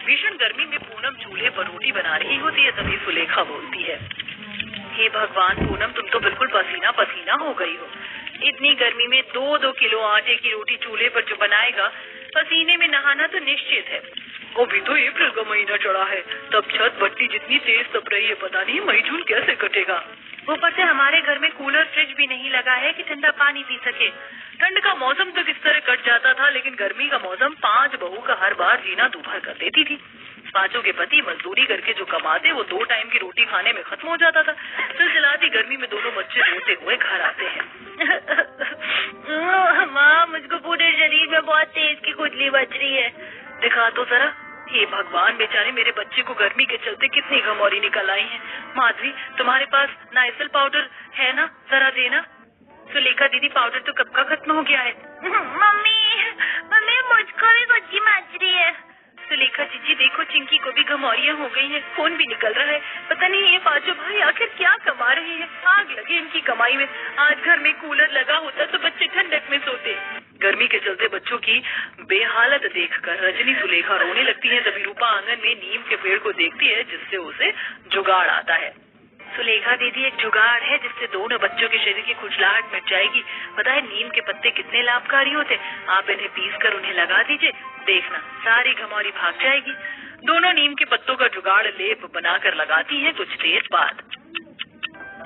भीषण गर्मी में पूनम चूल्हे पर रोटी बना रही होती है, तभी सुलेखा बोलती है, हे भगवान पूनम, तुम तो बिल्कुल पसीना पसीना हो गई हो। इतनी गर्मी में 2-2 किलो आटे की रोटी चूल्हे पर जो बनाएगा, पसीने में नहाना तो निश्चित है। अभी तो अप्रैल का महीना चढ़ा है, तब छत भट्टी जितनी तेज तप रही है, पता नहीं मई जून कैसे कटेगा। ऊपर से हमारे घर में कूलर फ्रिज भी नहीं लगा है कि ठंडा पानी पी सके। ठंड का मौसम तो किस तरह कट जाता था, लेकिन गर्मी का मौसम 5 बहू का हर बार जीना दूभर कर देती थी। पांचों के पति मजदूरी करके जो कमाते, वो 2 टाइम की रोटी खाने में खत्म हो जाता था। चिलचिलाती गर्मी में दोनों बच्चे रोते हुए घर आते हैं। माँ, मुझको पूरे शरीर में बहुत तेज की खुजली बच रही है। दिखा तो जरा। हे भगवान, बेचारे मेरे बच्चे को गर्मी के चलते कितनी घमौरी निकल आई है। माधवी, तुम्हारे पास नाइसिल पाउडर है ना? जरा देना। सुलेखा दीदी, पाउडर तो कब का खत्म हो गया है। मम्मी मुझको भी खुजली मच रही है। सुलेखा जीजी देखो, चिंकी को भी घमौरियां हो गई हैं, खून भी निकल रहा है। पता नहीं ये पांचों भाई आखिर क्या कमा रहे हैं। आग लगे इनकी कमाई में। आज घर में कूलर लगा होता तो बच्चे ठंडक में सोते। गर्मी के चलते बच्चों की बेहालत देखकर रजनी सुलेखा रोने लगती है। तभी रूपा आंगन में नीम के पेड़ को देखती है, जिससे उसे जुगाड़ आता है। सुलेखा दीदी, एक जुगाड़ है जिससे दोनों बच्चों के शरीर की खुजलाहट मिट जाएगी। पता है नीम के पत्ते कितने लाभकारी होते। आप इन्हें पीसकर उन्हें लगा दीजिए, देखना सारी घमौरी भाग जाएगी। दोनों नीम के पत्तों का जुगाड़ लेप बनाकर लगाती हैं। कुछ देर बाद,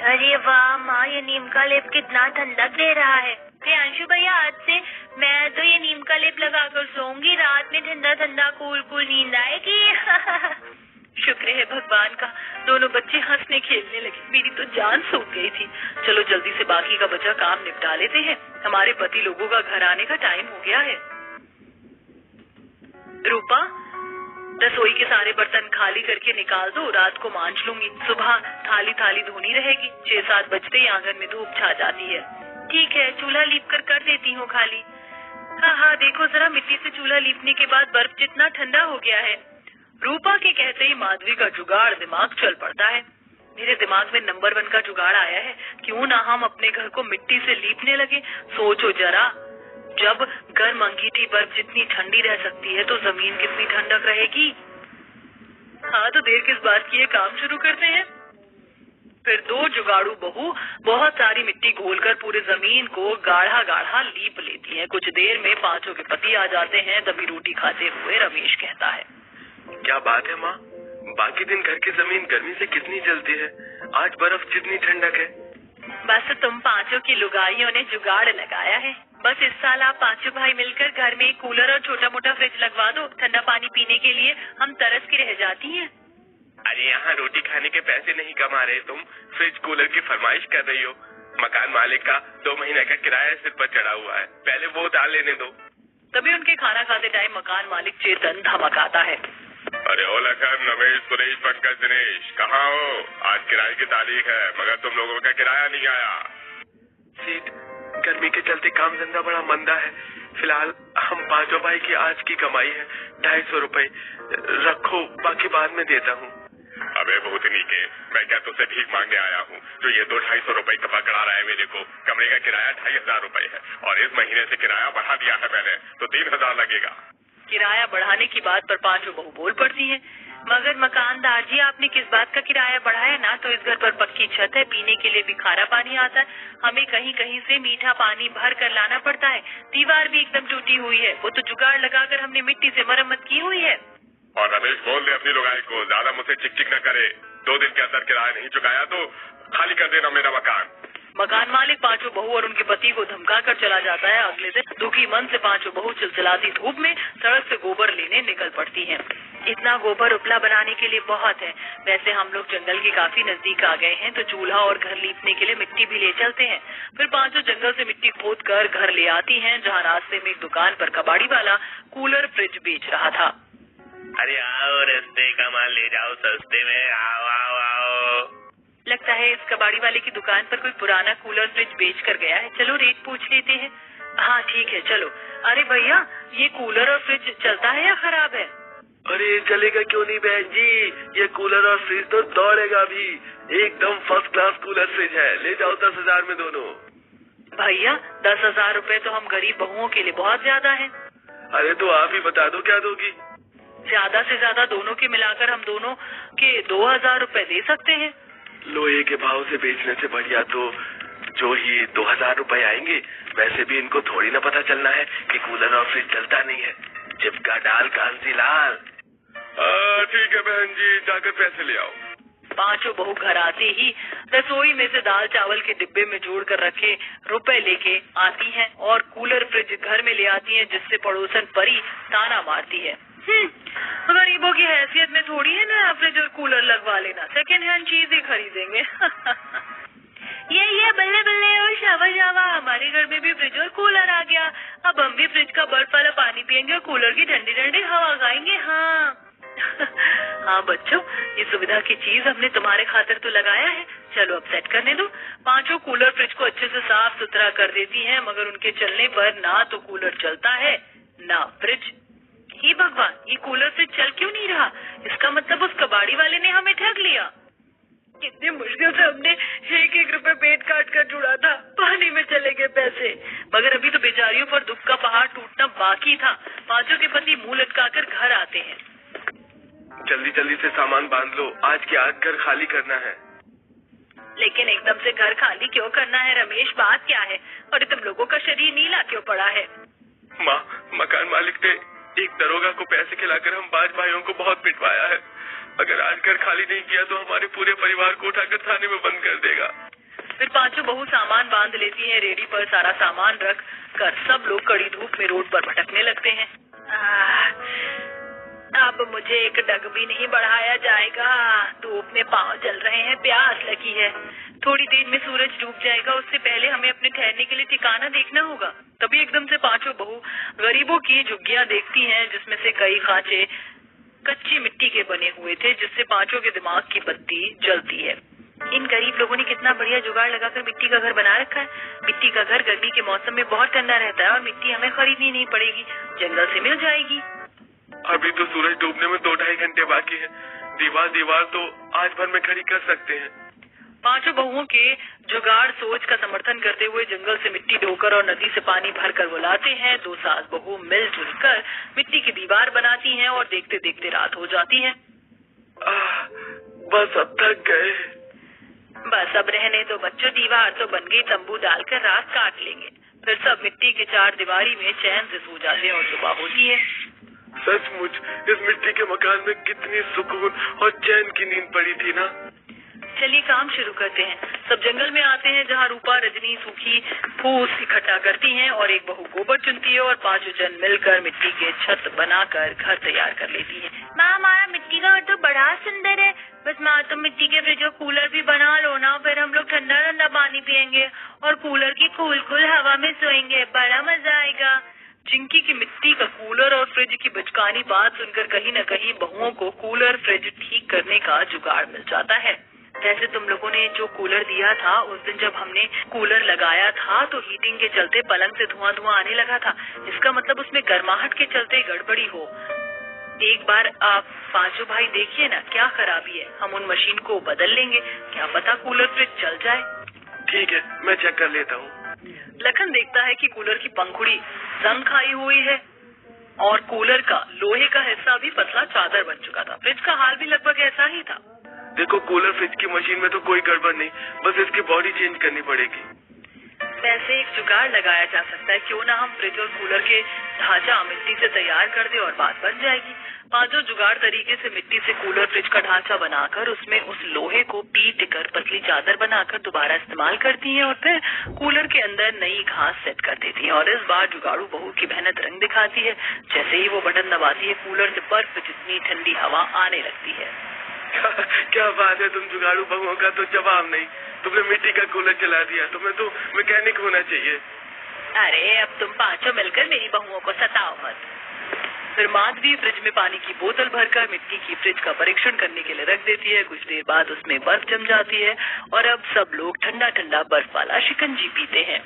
अरे वाह माँ, ये नीम का लेप कितना ठंडक दे रहा है। प्रियांशु भैया, आज से मैं तो ये नीम का लेप लगाकर सोऊंगी। रात में ठंडा ठंडा कूल कूल नींद आएगी। शुक्र है भगवान का, दोनों बच्चे हंसने खेलने लगे। मेरी तो जान सूख गई थी। चलो जल्दी से बाकी का बचा काम निपटा लेते हैं, हमारे पति लोगों का घर आने का टाइम हो गया है। रूपा, रसोई के सारे बर्तन खाली करके निकाल दो, रात को मांज लूंगी। सुबह थाली थाली धोनी रहेगी। 6-7 बजते ही आंगन में धूप छा जाती है। ठीक है, चूल्हा लीप कर देती हूँ खाली। हाँ, देखो जरा, मिट्टी से चूल्हा लीपने के बाद बर्फ जितना ठंडा हो गया है। रूपा के कहते ही माधवी का जुगाड़ दिमाग चल पड़ता है। मेरे दिमाग में नंबर 1 का जुगाड़ आया है। क्यों ना हम अपने घर को मिट्टी से लीपने लगे। सोचो जरा, जब गर्म अंगीठी बर्फ जितनी ठंडी रह सकती है, तो जमीन कितनी ठंडक रहेगी। हाँ, तो देर किस बात की है, काम शुरू करते हैं। फिर 2 जुगाड़ू बहू बहुत सारी मिट्टी घोलकर पूरे जमीन को गाढ़ा गाढ़ा लीप लेती है। कुछ देर में पांचों के पति आ जाते हैं। तभी रोटी खाते हुए रमेश कहता है, क्या बात है माँ, बाकी दिन घर की जमीन गर्मी से कितनी जलती है, आज बर्फ जितनी ठंडक है। बस तुम पांचों की लुगाइयों ने जुगाड़ लगाया है। बस इस साल आप पांचों भाई मिलकर घर में एक कूलर और छोटा मोटा फ्रिज लगवा दो। ठंडा पानी पीने के लिए हम तरस के रह जाती हैं। अरे यहाँ रोटी खाने के पैसे नहीं कमा रहे तुम, फ्रिज कूलर की फरमाइश कर रही हो। मकान मालिक का 2 महीने का किराया सिर पर चढ़ा हुआ है, पहले वो डाल लेने दो। तभी उनके खाना खाते टाइम मकान मालिक चेतन धमकाता है, अरे ओ लखन, रमेश, सुरेश, पंकज, दिनेश, कहाँ हो? आज किराए की तारीख है, मगर तुम लोगों का किराया नहीं आया। सेठ, गर्मी के चलते काम धंधा बड़ा मंदा है। फिलहाल हम पांचों भाई की आज की कमाई है 250 रुपए, रखो, बाकी बाद में देता हूँ। अबे भूतनी के, मैं क्या तुझसे भीख मांगने आया हूँ जो ये 200-250 रुपए का पकड़ा रहा है मेरे को। कमरे का किराया 2500 रुपए है और इस महीने से किराया बढ़ा दिया है मैंने, तो 3000 लगेगा। किराया बढ़ाने की बात पर पांचों बहू बोल पड़ती हैं। मगर मकानदार जी, आपने किस बात का किराया बढ़ाया? ना तो इस घर पर पक्की छत है, पीने के लिए भी खारा पानी आता है, हमें कहीं कहीं से मीठा पानी भर कर लाना पड़ता है। दीवार भी एकदम टूटी हुई है, वो तो जुगाड़ लगाकर हमने मिट्टी से मरम्मत की हुई है। और रमेश, बोल दे अपनी लुगाई को ज्यादा मुझसे चिक न करे। 2 दिन के अंदर किराया नहीं चुकाया तो खाली कर देना मेरा मकान। मकान मालिक पांचों बहू और उनके पति को धमका कर चला जाता है। अगले दिन दुखी मन से पांचों बहू चिलचिलाती धूप में सड़क से गोबर लेने निकल पड़ती हैं। इतना गोबर उपला बनाने के लिए बहुत है। वैसे हम लोग जंगल के काफी नजदीक आ गए हैं, तो चूल्हा और घर लीपने के लिए मिट्टी भी ले चलते हैं। फिर पांचों जंगल से मिट्टी खोद कर घर ले आती हैं, जहाँ रास्ते में एक दुकान पर कबाड़ी वाला कूलर फ्रिज बेच रहा था। अरे आओ, रास्ते का माल ले जाओ सस्ते में, आओ आओ आओ। लगता है इस कबाड़ी वाले की दुकान पर कोई पुराना कूलर फ्रिज बेच कर गया है। चलो रेट पूछ लेते हैं। हाँ ठीक है, चलो। अरे भैया, ये कूलर और फ्रिज चलता है या खराब है? अरे चलेगा क्यों नहीं बहन जी, ये कूलर और फ्रिज तो दौड़ेगा भी। एकदम फर्स्ट क्लास कूलर फ्रिज है, ले जाओ 10,000 में दोनों। भैया 10,000 रुपए तो हम गरीब बहुओं के लिए बहुत ज्यादा है। अरे तो आप ही बता दो क्या दोगी। ज्यादा से ज्यादा दोनों के मिलाकर हम दोनों के 2000 रुपए दे सकते हैं। लोहे के भाव से बेचने से बढ़िया तो जो ही 2000 रुपए आएंगे। वैसे भी इनको थोड़ी ना पता चलना है कि कूलर और फ्रिज चलता नहीं है। चिपका डाल कांसी लाल। ठीक है बहन जी, जाकर पैसे ले आओ। पांचों बहू घर आते ही रसोई में से दाल चावल के डिब्बे में जोड़ कर रखे रुपए लेके आती हैं और कूलर फ्रिज घर में ले आती हैं, जिससे पड़ोसन परी ताना मारती है। गरीबों की हैसियत में थोड़ी है ना फ्रिज और कूलर लगवा लेना, सेकेंड हैंड चीज ही खरीदेंगे। ये बल्ले बल्ले और शावा शावा, हमारे घर में भी फ्रिज और कूलर आ गया। अब हम भी फ्रिज का बर्फ वाला पानी पियेंगे और कूलर की ठंडी ठंडी हवा खाएंगे। हाँ हाँ बच्चों, ये सुविधा की चीज हमने तुम्हारे खातिर तो लगाया है, चलो अब सेट करने दो। पांचों कूलर फ्रिज को अच्छे से साफ सुथरा कर देती हैं, मगर उनके चलने पर ना तो कूलर चलता है ना फ्रिज। हे भगवान, ये कूलर फ्रिज चल क्यों नहीं रहा? इसका मतलब उस कबाड़ी वाले ने हमें ठग लिया। कितनी मुश्किल से हमने 1-1 रुपए पेट काट कर जुड़ा था, पानी में चले गए पैसे। मगर अभी तो बेचारियों पर दुख का पहाड़ टूटना बाकी था। पांचों के पति मुंह लटकाकर घर आते हैं। जल्दी जल्दी से सामान बांध लो, आज की आज घर खाली करना है। लेकिन एकदम से घर खाली क्यों करना है रमेश, बात क्या है? और तुम लोगों का शरीर नीला क्यों पड़ा है? माँ, मकान मालिक ने एक दरोगा को पैसे खिलाकर हम 5 भाइयों को बहुत पिटवाया है। अगर आज घर खाली नहीं किया तो हमारे पूरे परिवार को उठाकर थाने में बंद कर देगा। फिर पांचों बहू सामान बांध लेती हैं। रेडी पर सारा सामान रख कर सब लोग कड़ी धूप में रोड पर भटकने लगते हैं। अब मुझे एक डग भी नहीं बढ़ाया जाएगा, धूप में पाँव जल रहे हैं, प्यास लगी है। थोड़ी देर में सूरज डूब जाएगा, उससे पहले हमें अपने ठहरने के लिए ठिकाना देखना होगा। तभी एकदम से पांचों बहू गरीबों की झुग्गियां देखती हैं, जिसमें से कई खांचे कच्ची मिट्टी के बने हुए थे, जिससे पांचों के दिमाग की बत्ती जलती है। इन गरीब लोगों ने कितना बढ़िया जुगाड़ लगाकर मिट्टी का घर बना रखा है। मिट्टी का घर गर्मी के मौसम में बहुत ठंडा रहता है और मिट्टी हमें खरीदनी नहीं पड़ेगी, जंगल से मिल जाएगी। अभी तो सूरज डूबने में 2-2.5 घंटे बाकी है। दीवार तो आज भर में खड़ी कर सकते हैं। पांचों बहुओं के जुगाड़ सोच का समर्थन करते हुए जंगल से मिट्टी ढोकर और नदी से पानी भरकर वो लाते हैं। 2 सास बहू मिलजुल कर मिट्टी की दीवार बनाती हैं और देखते देखते रात हो जाती है। बस अब थक गए। बस अब रहने दो बच्चों, दीवार तो बन गई, तंबू डालकर रात काट लेंगे। फिर सब मिट्टी के 4 दीवारी में चैन से सो जाते हैं और सुबह होती है। सचमुच इस मिट्टी के मकान में कितनी सुकून और चैन की नींद पड़ी थी ना। चलिए काम शुरू करते हैं। सब जंगल में आते हैं, जहाँ रूपा रजनी सूखी फूस इकट्ठा करती हैं और एक बहू गोबर चुनती है और पांचों जन मिलकर मिट्टी के छत बनाकर घर तैयार कर लेती है। माँ, हमारा मिट्टी का घर तो बड़ा सुंदर है। बस माँ, तुम मिट्टी के फ्रिज और कूलर भी बना लो ना, फिर हम लोग ठंडा ठंडा पानी पियेंगे और कूलर की खुल हवा में सोएंगे, बड़ा मजा आएगा। चिंकी की मिट्टी का कूलर और फ्रिज की बचकानी बात सुनकर कहीं न कहीं बहुओं को कूलर फ्रिज ठीक करने का जुगाड़ मिल जाता है। वैसे तुम लोगों ने जो कूलर दिया था, उस दिन जब हमने कूलर लगाया था तो हीटिंग के चलते पलंग से धुआं आने लगा था। इसका मतलब उसमें गर्माहट के चलते गड़बड़ी हो। एक बार आप पांचों भाई देखिए ना, क्या खराबी है। हम उन मशीन को बदल लेंगे, क्या पता कूलर फ्रिज चल जाए। ठीक है, मैं चेक कर लेता हूँ। लखन देखता है कि कूलर की पंखुड़ी जंग खाई हुई है और कूलर का लोहे का हिस्सा भी पतला चादर बन चुका था। फ्रिज का हाल भी लगभग ऐसा ही था। देखो, कूलर फ्रिज की मशीन में तो कोई गड़बड़ नहीं, बस इसकी बॉडी चेंज करनी पड़ेगी। वैसे एक जुगाड़ लगाया जा सकता है, क्यों ना हम फ्रिज और कूलर के ढांचा मिट्टी से तैयार कर दे और बात बन जाएगी। पांचों जुगाड़ तरीके से मिट्टी से कूलर फ्रिज का ढांचा बनाकर उसमें उस लोहे को पीट कर पतली चादर बनाकर दोबारा इस्तेमाल करती हैं और फिर कूलर के अंदर नई घास सेट कर देती हैं। और इस बार जुगाड़ू बहू की मेहनत रंग दिखाती है। जैसे ही वो बटन दबाती है, कूलर से बर्फ जितनी ठंडी हवा आने लगती है। क्या बात है, तुम जुगाड़ू बहुओं का तो जवाब नहीं। तुमने मिट्टी का कूलर चला दिया, तुम्हें तो मैकेनिक होना चाहिए। अरे अब तुम पांचों मिलकर मेरी बहुओं को सताओ मत। फिर माधवी फ्रिज में पानी की बोतल भरकर मिट्टी की फ्रिज का परीक्षण करने के लिए रख देती है। कुछ देर बाद उसमें बर्फ जम जाती है और अब सब लोग ठंडा ठंडा बर्फ वाला शिकंजी पीते हैं।